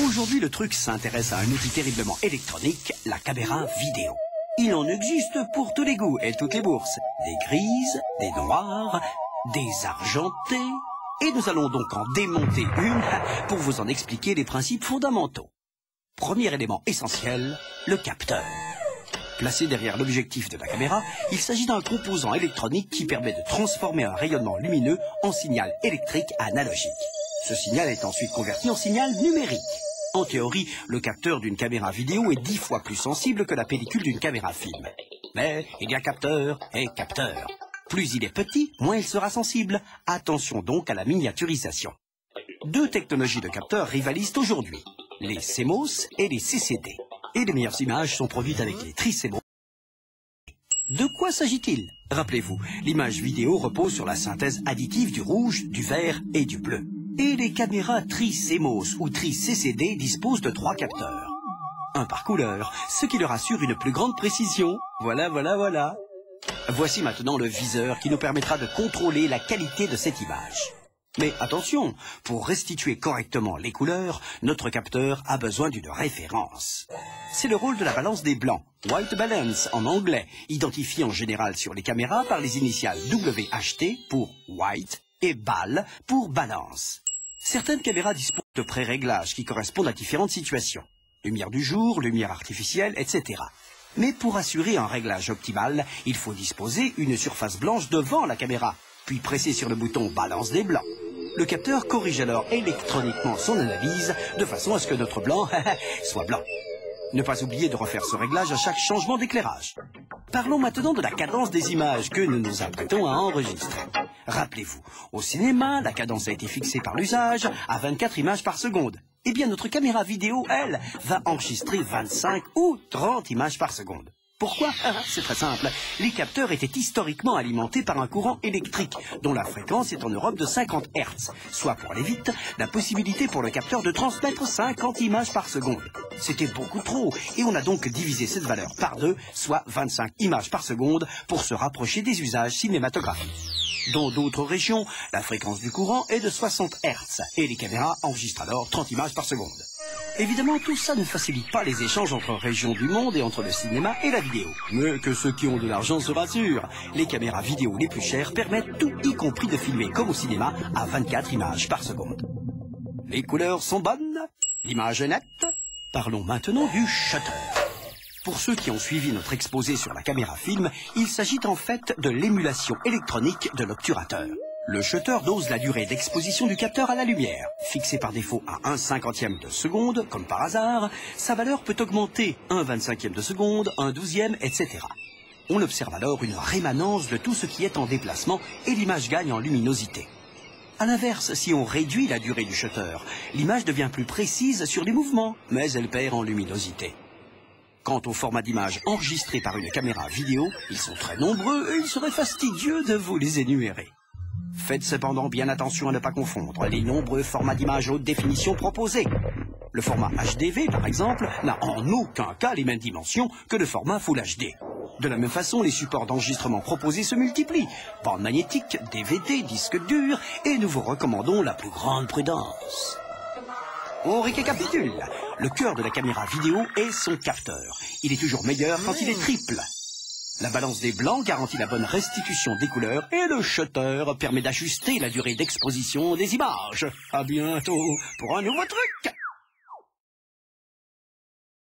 Aujourd'hui, le truc s'intéresse à un outil terriblement électronique, la caméra vidéo. Il en existe pour tous les goûts et toutes les bourses. Des grises, des noires, des argentées. Et nous allons donc en démonter une pour vous en expliquer les principes fondamentaux. Premier élément essentiel, le capteur. Placé derrière l'objectif de la caméra, il s'agit d'un composant électronique qui permet de transformer un rayonnement lumineux en signal électrique analogique. Ce signal est ensuite converti en signal numérique. En théorie, le capteur d'une caméra vidéo est 10 fois plus sensible que la pellicule d'une caméra film. Mais il y a capteur et capteur. Plus il est petit, moins il sera sensible. Attention donc à la miniaturisation. Deux technologies de capteurs rivalisent aujourd'hui, les CMOS et les CCD. Et les meilleures images sont produites avec les tri-CMOS. De quoi s'agit-il? Rappelez-vous, l'image vidéo repose sur la synthèse additive du rouge, du vert et du bleu. Et les caméras tri-CMOS ou tri-CCD disposent de 3 capteurs. Un par couleur, ce qui leur assure une plus grande précision. Voilà. Voici maintenant le viseur qui nous permettra de contrôler la qualité de cette image. Mais attention, pour restituer correctement les couleurs, notre capteur a besoin d'une référence. C'est le rôle de la balance des blancs, White Balance en anglais, identifiée en général sur les caméras par les initiales WHT pour White et BAL pour Balance. Certaines caméras disposent de pré-réglages qui correspondent à différentes situations. Lumière du jour, lumière artificielle, etc. Mais pour assurer un réglage optimal, il faut disposer une surface blanche devant la caméra, puis presser sur le bouton Balance des blancs. Le capteur corrige alors électroniquement son analyse de façon à ce que notre blanc soit blanc. Ne pas oublier de refaire ce réglage à chaque changement d'éclairage. Parlons maintenant de la cadence des images que nous nous apprêtons à enregistrer. Rappelez-vous, au cinéma, la cadence a été fixée par l'usage à 24 images par seconde. Eh bien, notre caméra vidéo, elle, va enregistrer 25 ou 30 images par seconde. Pourquoi? C'est très simple. Les capteurs étaient historiquement alimentés par un courant électrique, dont la fréquence est en Europe de 50 Hz, soit pour aller vite, la possibilité pour le capteur de transmettre 50 images par seconde. C'était beaucoup trop, et on a donc divisé cette valeur par 2, soit 25 images par seconde, pour se rapprocher des usages cinématographiques. Dans d'autres régions, la fréquence du courant est de 60 Hz, et les caméras enregistrent alors 30 images par seconde. Évidemment, tout ça ne facilite pas les échanges entre régions du monde et entre le cinéma et la vidéo. Mais que ceux qui ont de l'argent se rassurent, les caméras vidéo les plus chères permettent tout, y compris de filmer comme au cinéma, à 24 images par seconde. Les couleurs sont bonnes, l'image est nette. Parlons maintenant du shutter. Pour ceux qui ont suivi notre exposé sur la caméra film, il s'agit en fait de l'émulation électronique de l'obturateur. Le shutter dose la durée d'exposition du capteur à la lumière. Fixée par défaut à 1/50 de seconde, comme par hasard, sa valeur peut augmenter 1/25 de seconde, 1/12, etc. On observe alors une rémanence de tout ce qui est en déplacement et l'image gagne en luminosité. A l'inverse, si on réduit la durée du shutter, l'image devient plus précise sur les mouvements, mais elle perd en luminosité. Quant au format d'image enregistré par une caméra vidéo, ils sont très nombreux et il serait fastidieux de vous les énumérer. Faites cependant bien attention à ne pas confondre les nombreux formats d'image haute définition proposés. Le format HDV, par exemple, n'a en aucun cas les mêmes dimensions que le format Full HD. De la même façon, les supports d'enregistrement proposés se multiplient. Bande magnétique, DVD, disque dur, et nous vous recommandons la plus grande prudence. On récapitule. Le cœur de la caméra vidéo est son capteur. Il est toujours meilleur quand il est triple. La balance des blancs garantit la bonne restitution des couleurs et le shutter permet d'ajuster la durée d'exposition des images. À bientôt pour un nouveau truc.